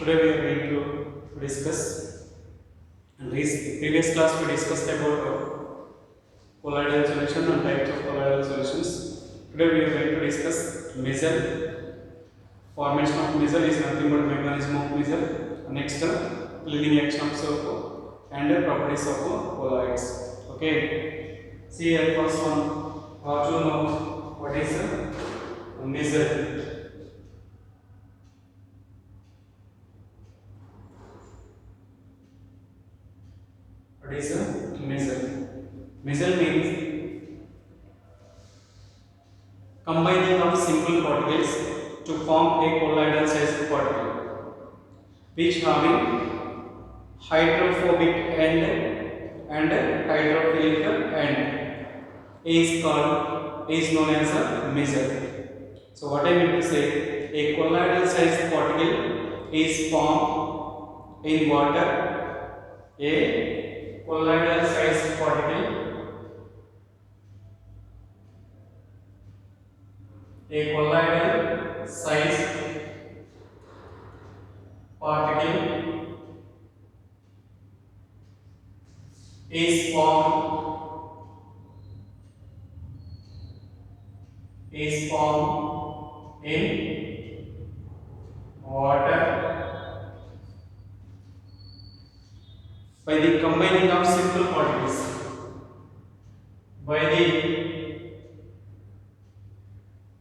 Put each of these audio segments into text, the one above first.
Today we are going to discuss. In previous class we discussed about colloidal solution and types of colloidal solutions. Today we are going to discuss missile. Formation of missile is nothing but mechanism of missile. Next, cleaning action of soap and properties of colloids. Okay. See here first one. How to know what is a missile? What is a missile? Missile means combining of simple particles to form a colloidal sized particle, which having hydrophobic end and hydrophilic end is known as a missile. So what I mean to say, a colloidal sized particle is formed in water. A colloidal sized particle A colloidal sized particle is formed in water by the combining of simple particles. By the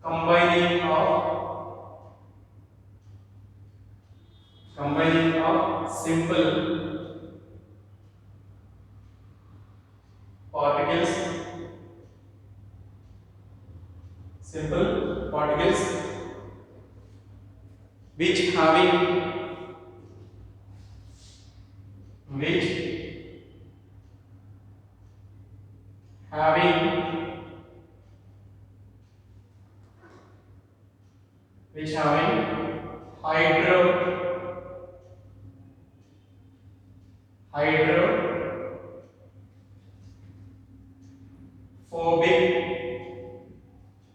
combining of simple particles which having hydrophobic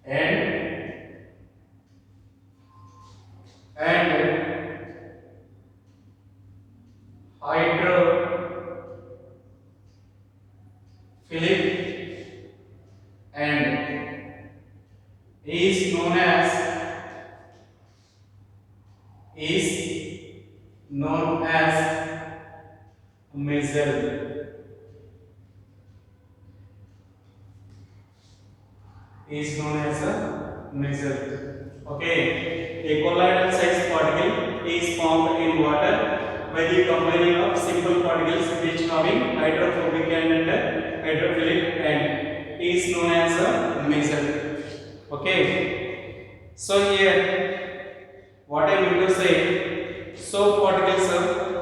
and hydrophilic and is known as missile. Is known as a missile. Okay, a colloidal sized particle is formed in water by the combining of simple particles which having hydrophobic end and hydrophilic end is known as a missile. Okay, so here what I mean to say, soap particles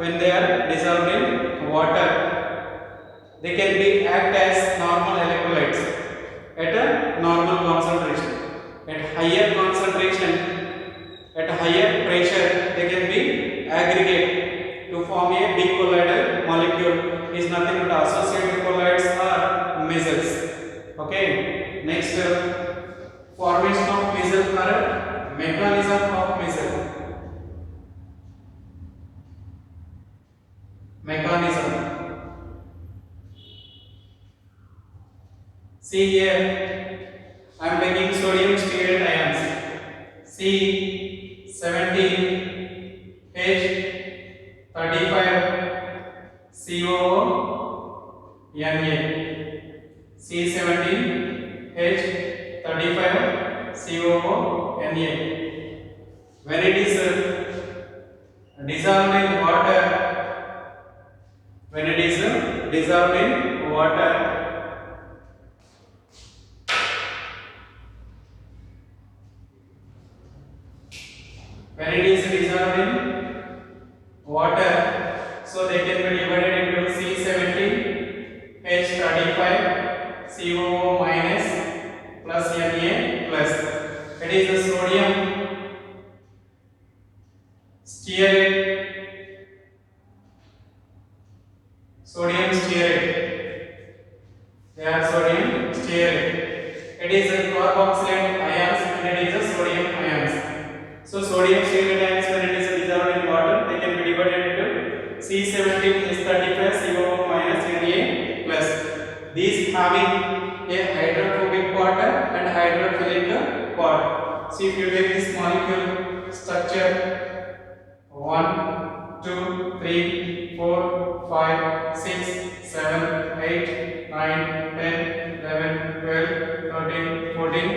when they are dissolved in water, they can be act as normal electrolytes at a normal concentration. At higher concentration, at higher pressure, they can be aggregate to form a big colloidal molecule. Is nothing but associated colloids or missile. Okay. Next, formation of missile or mechanism of missile. See here, I am taking sodium stearate ions. C17H35COO C17H35COO when it is dissolved in water, when it is dissolved in water, when it is dissolved in water, so they can be divided into C17H35COO minus plus Na plus. It is the sodium stearate. They are sodium stearate. It is a carboxylate ions and it is a sodium ions. So sodium stearate ions when it is dissolved in water, they can be See, if you take this molecule structure 1, 2, 3, 4, 5, 6, 7, 8, 9, 10, 11, 12, 13, 14,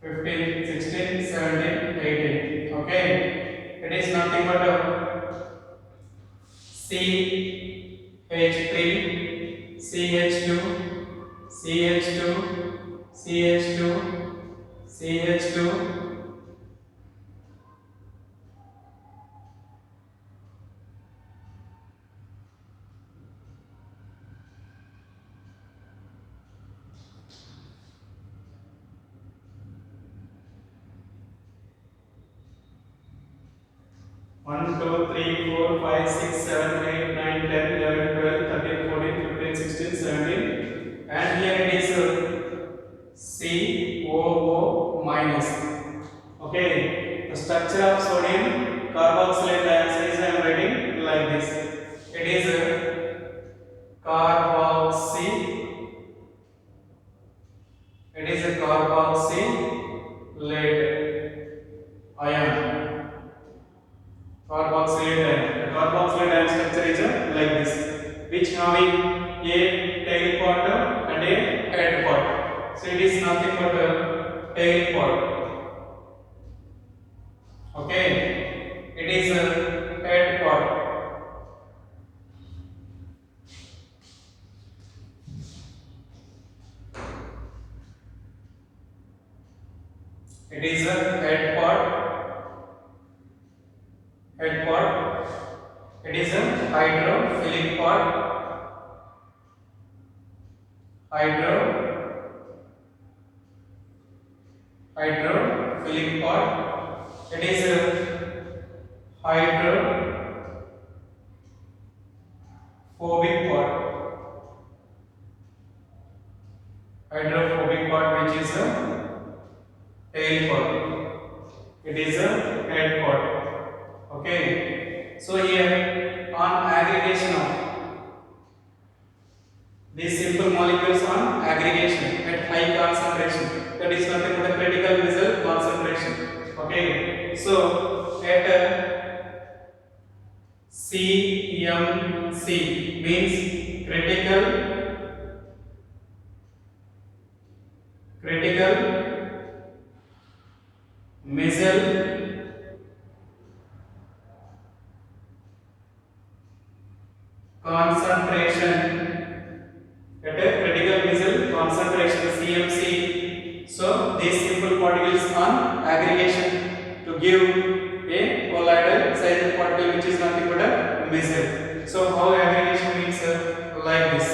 15, 16, 17, 18. Okay, it is nothing but a CH3, CH2, CH2, CH2, CH2. One, 2, 3, 4, 5, 6, 7, 8, 9, 10, 11, 12, 13, 14, 15, 16, 17. And here it is COO minus. Okay, the structure of sodium carboxylate dioxide I am writing like this. It is carboxy. It is a carboxylate ion. Carboxylate ion. The carboxylate ion structure is like this, which having a tail part and a head part. So it is nothing but a tail part. Okay, it is a head part. It is a head part. Head part. It is a hydrophilic part. Hydrophilic part. It is a hydrophobic part. Hydrophobic part, which is a tail part. It is a head part. Okay. So here on aggregation of these simple molecules on aggregation at high concentration, that is nothing but a critical missile concentration. Okay, so at CMC means critical missile concentration. At a critical missile concentration CMC. So these simple particles on aggregation to give a colloidal sized particle, which is nothing but a missile. So how aggregation means like this.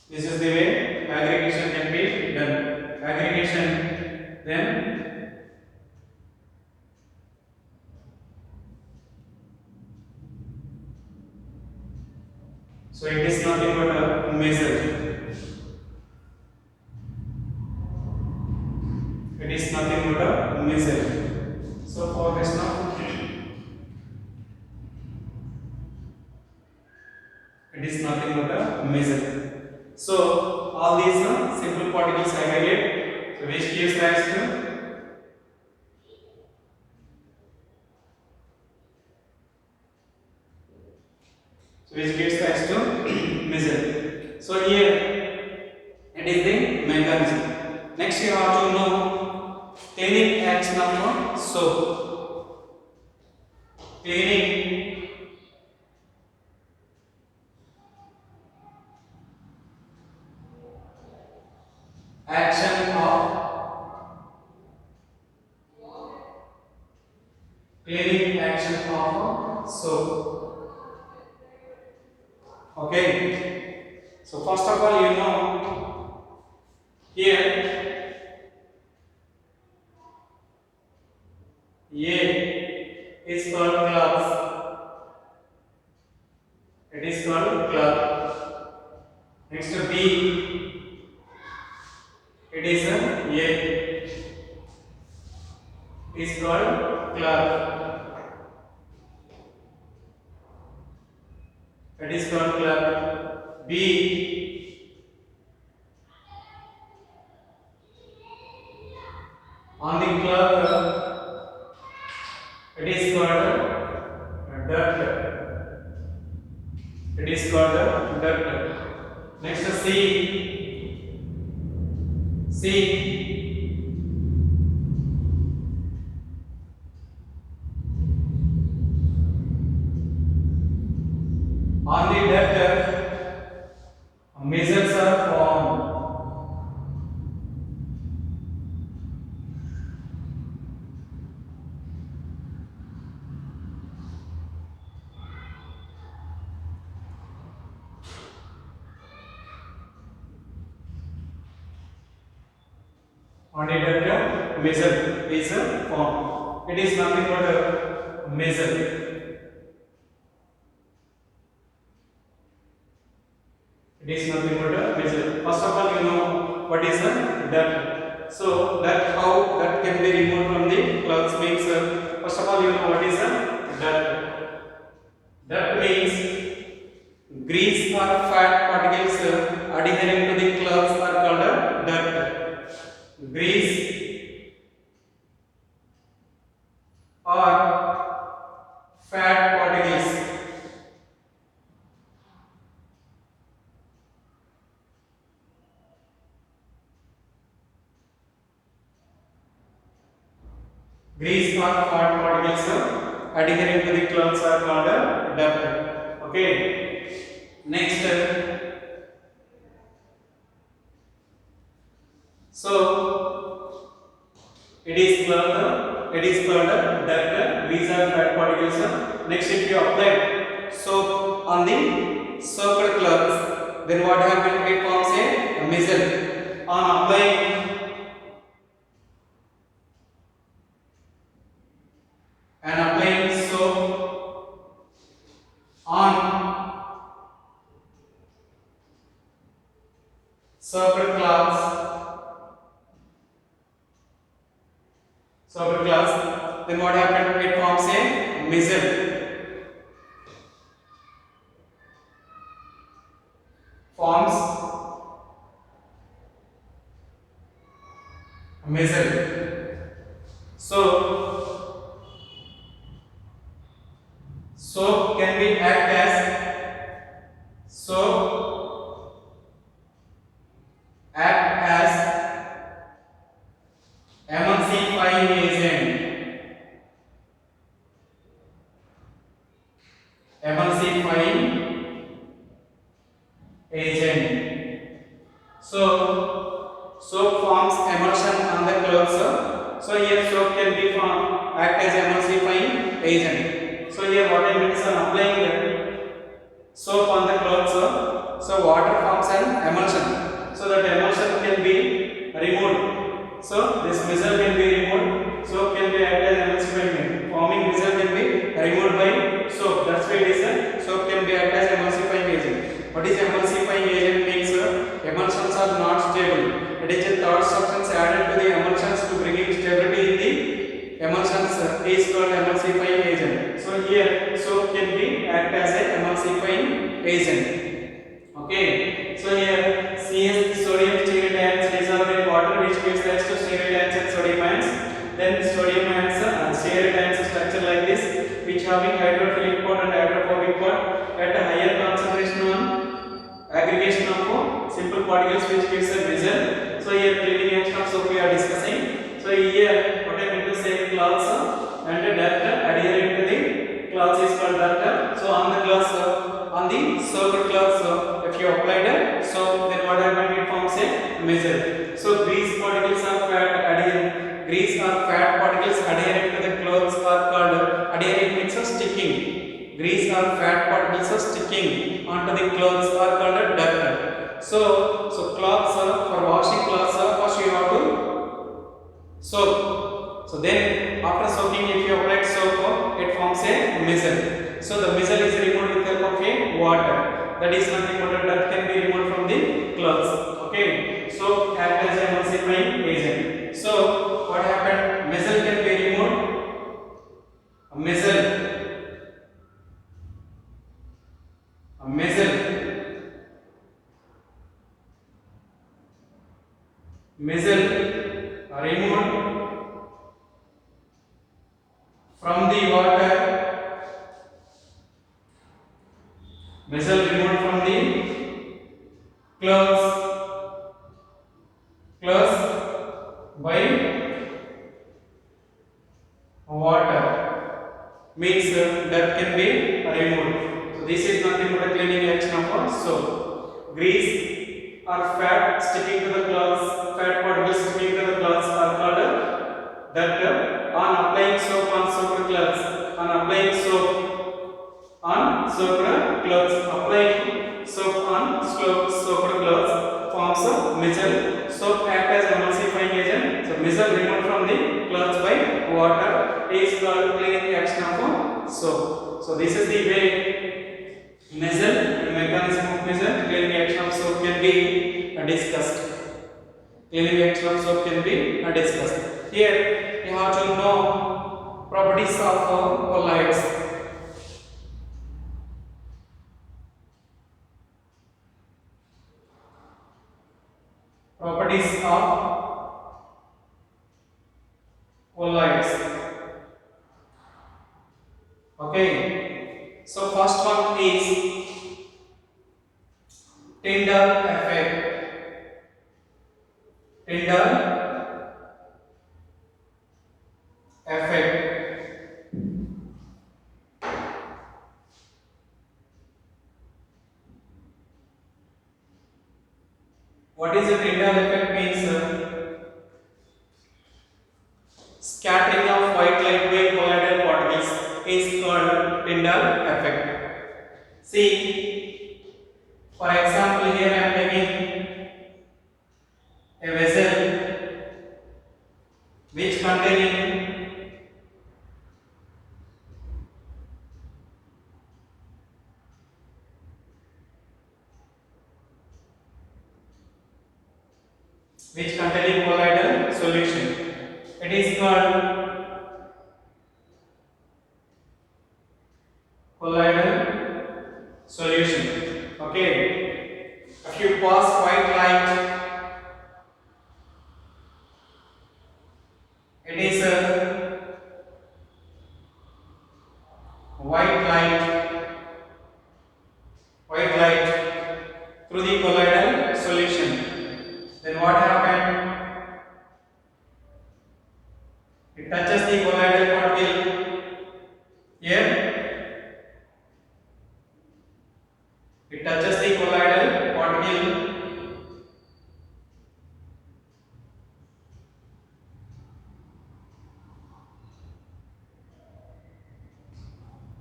This is the way aggregation can be done. Aggregation, then so it is nothing but a missile. It is nothing but a missile. So for this now, it is nothing but a missile. So all these simple particles aggregate, so which gives rise to which gives rise to missile. So here it is the mechanism. Next you have to know cleaning action of soap. Cleaning action of soap. Okay. So first of all, you know here A is called cloth. It is called cloth. Next to B, it is A is called cloth. It is called cloth. B on the cloth, it is called dirt. It is called dirt. Next to C on the dirt, measures are formed. On the dirt, measure is formed. It is nothing but a measure. It is nothing but a measure. First of all, you know what is a dirt. So that how that can be removed from the clothes means first of all you know what is a dirt. Dirt means grease or fat particles adhering to the clothes are called a dirt. Grease or fat particles grease or fat particles adhering to the clothes are called dirt. Okay. Next, so it is called dirt, grease or fat particles. Next, if you apply soap on the soaked clothes, then what happens? It forms a missile. On applying soap on soaked cloths, then what happens? It forms a missile. Forms a missile. So soap can be act as emulsifying agent. So soap forms emulsion on the clothes. So here soap can be act as emulsifying agent. So here what I mean is applying the soap on the clothes. So water forms an emulsion. So that emulsion can be removed. So this missile can be removed. Soap can be act as emulsifying agent. Forming missile can be removed by soap. That's why it is soap can be act as emulsifying agent. What is emulsifying agent means? Emulsions are not stable. It is a third substance added to the emulsions to bring in stability in the emulsions is called emulsifying agent. So here soap can be act as a emulsifying agent. Okay. So here CS sodium stearate ions dissolved in water which gives rise to stearate ions and sodium ions. Then sodium ions stearate ions structure like this which having hydrophilic bond and hydrophobic bond at a higher particles which gives a result. So here cleaning action of soap we are discussing. So here what I meant to say, cloths and dirt adhering to the cloths is called dirt. So on the cloths, on the soaked cloths, if you applied a soap, then what happened? It forms a missile. So grease particles or fat adhering, grease or fat particles adhering to the clothes are called adhering means sticking. Grease or fat particles are sticking onto the clothes are called dirt. So cloths, for washing clothes, first you have to soak. So then after soaking, if you apply soap, it forms a missile. So the missile is removed with help of a water. That is nothing but dirt can be removed from the clothes. Okay. So act as a emulsifying agent. So what happened? Missile can be removed. A missile removed from the water. Missile removed from the clothes by water means that can be removed. So this is nothing but a cleaning action of soap. Grease or fat sticking to the clothes, fat particles sticking to the clothes are called dirt. On applying soap on soaked clothes, applying soap on soaked clothes forms a missile. Soap act as emulsifying agent. So missile removed from the clothes by water is called cleaning action of soap. So this is the way missile, the mechanism of missile, cleaning action of soap can be discussed. Cleaning action of soap can be discussed. Here you have to know properties of colloids. Properties of colloids. Okay. So first one is Tyndall effect. Tyndall effect. What is a Tyndall effect means? Scattering of white light by colloidal particles is called Tyndall effect. See, for example, here I am taking a vessel which containing colloidal solution. It is called colloidal solution. Okay. If you pass white light, it is a white light through the colloidal solution. Then what happened? It touches the colloidal particle here. It touches the colloidal particle.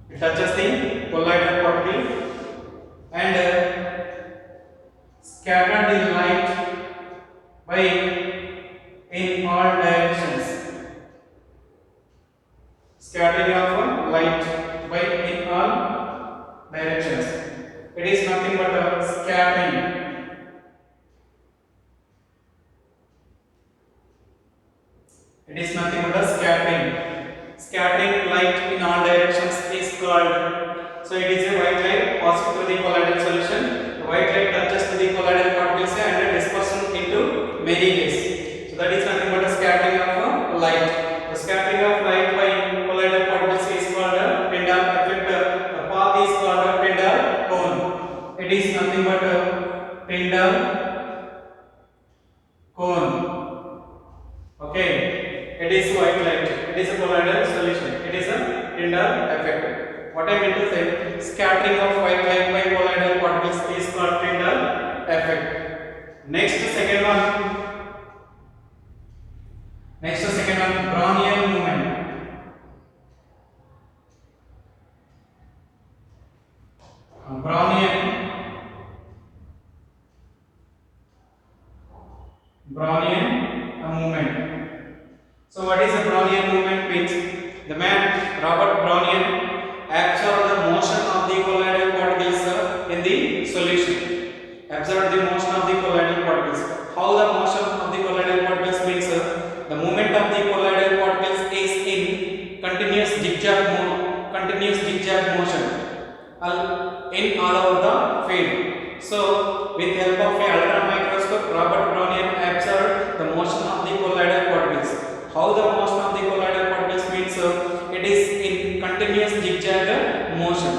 It touches the colloidal particle and scatter the light by in all directions. Scattering of light by in all directions. It is nothing but a scattering. It is nothing but a scattering. Scattering light in all directions is called. So it is a white light passing through the colloidal solution. The white light touches to the colloidal particles and dispersion into many ways. So that is nothing but a scattering of light. The scattering of light by colloidal particles is called a Tyndall effect. The path is called a Tyndall cone. It is nothing but a Tyndall What I meant to say, scattering of like bicolloidal particles is called Tyndall effect. Next second one, Brownian movement. Brownian movement. So what is the Brownian movement means? The man Robert Brownian observed the motion of the colloidal particles in the solution. Observed the motion of the colloidal particles. How the motion of the colloidal particles means the movement of the colloidal particles is in continuous zigzag motion in all over the field. So, with help of a ultra microscope, Robert Brownian observed the motion of the colloidal particles. How the motion of the colloidal particles means it is in continuous zigzag motion.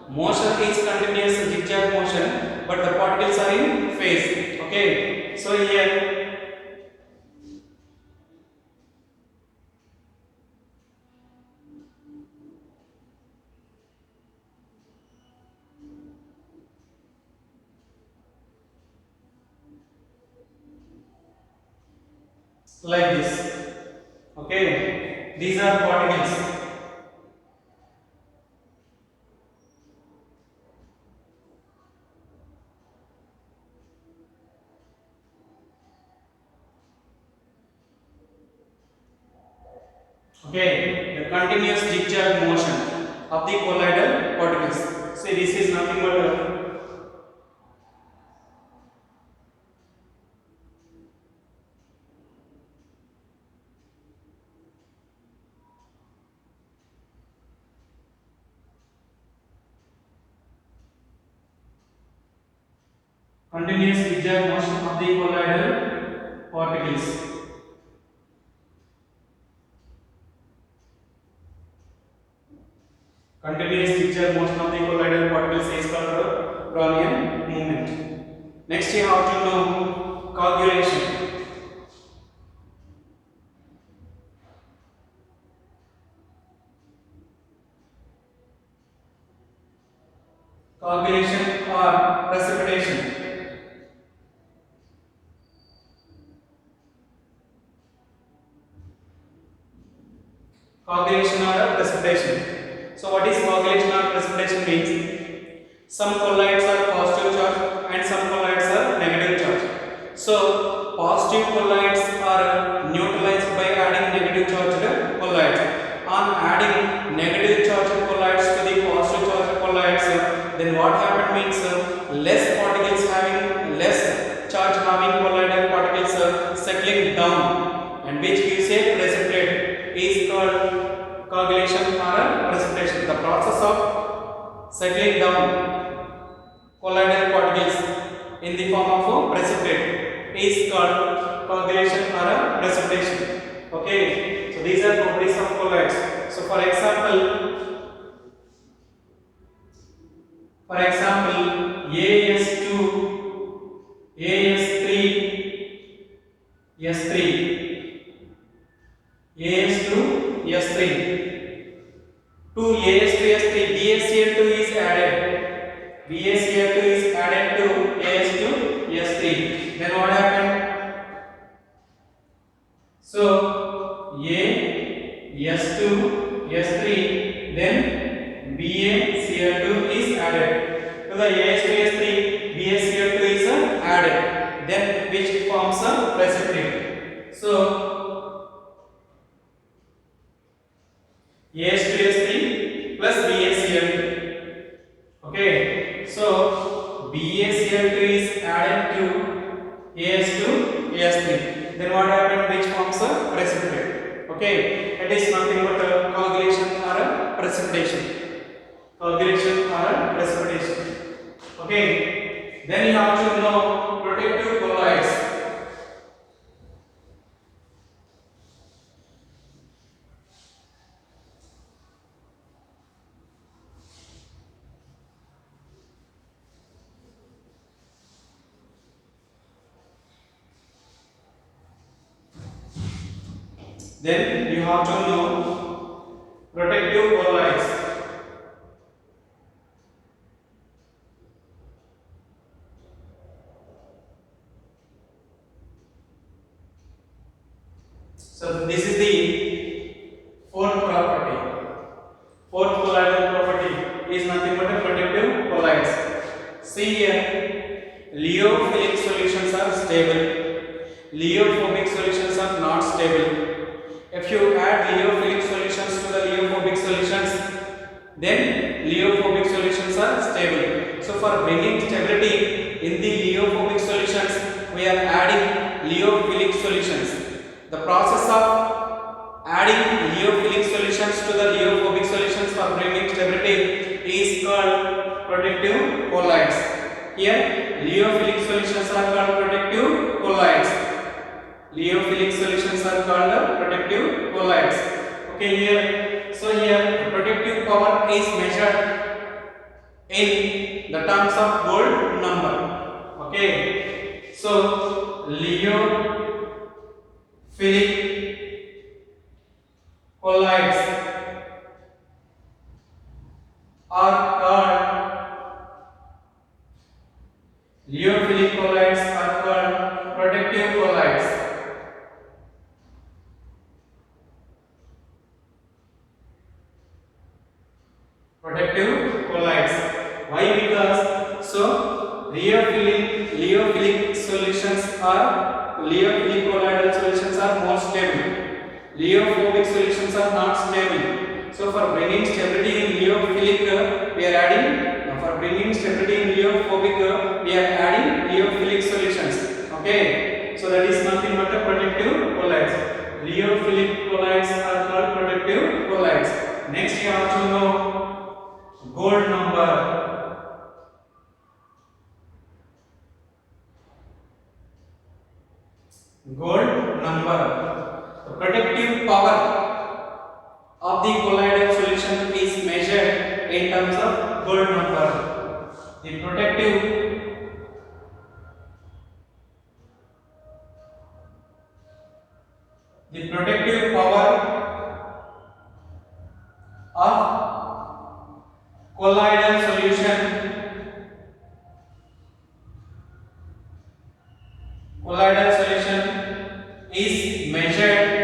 Motion is continuous zigzag motion, but the particles are in phase. Okay. So here like this. Okay. These are particles. Okay, the continuous zigzag motion of the colloidal particles. See, this is nothing but continuous zigzag motion of the colloidal particles. Continuous zigzag motion of the colloidal particles is called Brownian movement. Next, you have to know coagulation. Coagulation or precipitation. Coagulation or precipitation. So, what is coagulation or precipitation means? Some colloids are positive charge and some colloids are negative charge. So, positive colloids are neutralized by adding negative charged colloids. On adding negative charged colloids to the positive charged colloids, then what happened means less particles having less charge having colloidal particles settling down, and which gives a precipitate is called coagulation or precipitation. The process of settling down colloidal particles in the form of a precipitate is called coagulation or precipitation. Okay, so these are properties of colloids. So for example, AS2, AS3, S3, AS2, S3. To AS2, S3, BaCl2 is added. BaCl2 is added to AS2, S3. Then what happened? So S2, S3, then BaCl2 is added. To the AS2, S3, BaCl2 is added. Then which forms a precipitate. So AS2S3 plus BaCl2. Okay, so BaCl2 is added to AS2S3. Then what happened? Which forms a precipitate. Okay, it is nothing but a coagulation or a precipitation. Coagulation or a precipitation. Okay, then you have to know protective colloids. Then you have to know protective colloids. So this is the fourth property. Fourth colloidal property is nothing but a protective colloids. See here, lyophilic solutions are stable. Lyeophobic solutions are not stable. If you add lyophilic solutions to the lyeophobic solutions, then lyeophobic solutions are stable. So for bringing stability in the lyeophobic solutions, we are adding lyophilic solutions. The process of adding lyophilic solutions to the lyeophobic solutions for bringing stability is called protective colloids. Here, lyophilic solutions are called protective colloids. Lyophilic solutions are called protective colloids. Okay, here, so here the protective power is measured in the terms of gold number. Okay, so lyophilic colloids are called protective colloids. Protective colloids. Why? Because so lyophilic colloidal solutions are more stable. Lyeophobic solutions are not stable. So for bringing stability in lyophilic, we are adding. For bringing stability in lyeophobic, we are adding lyophilic solutions. Okay. So that is nothing but a protective colloids. Lyophilic colloids are called protective colloids. Next, you have to know gold number. Gold number. The protective power of the colloidal solution is measured in terms of gold number. The protective power of colloidal solution is measured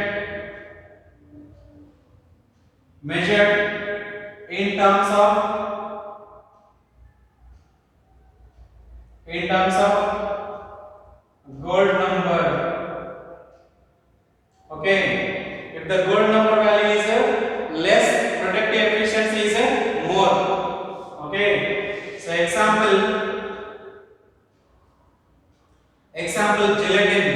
in terms of gold number. Okay, if the gold number value is less, protective efficiency is more. Okay, so example gelatin.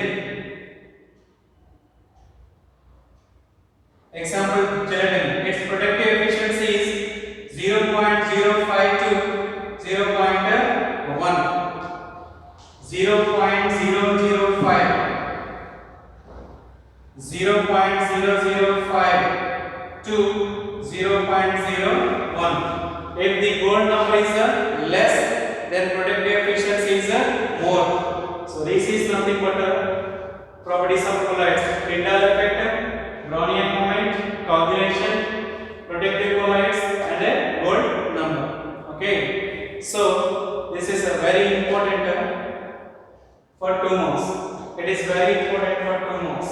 Example gelatin. Its protective efficiency is 0.05 to 0.1. 0.005 to 0.01. If the gold number is less, then protective efficiency is more. So this is nothing but properties of colloids: Tyndall effect, Brownian moment, coagulation, protective colloids, and a gold number. Okay. So this is a very important for 2 marks. It is very important for 2 marks.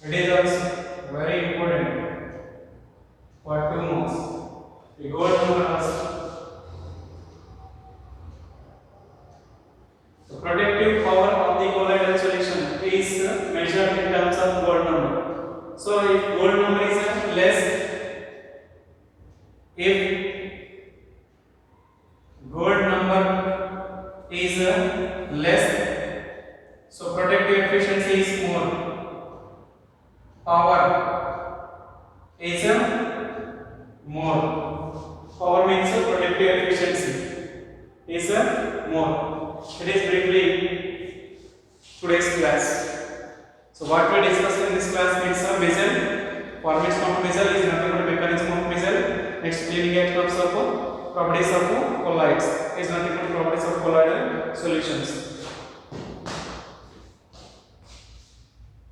It is also very important for 2 marks. The gold number also. The protective power of the colloidal solution is measured in terms of gold number. So if gold number is less, so protective efficiency is more. Power is more. Power means protective efficiency is more. It is briefly today's class. So what we discussed in this class means missile. Formation of missile is nothing but mechanism of missile. Next, cleaning action of properties of colloids is nothing but properties of colloidal solutions.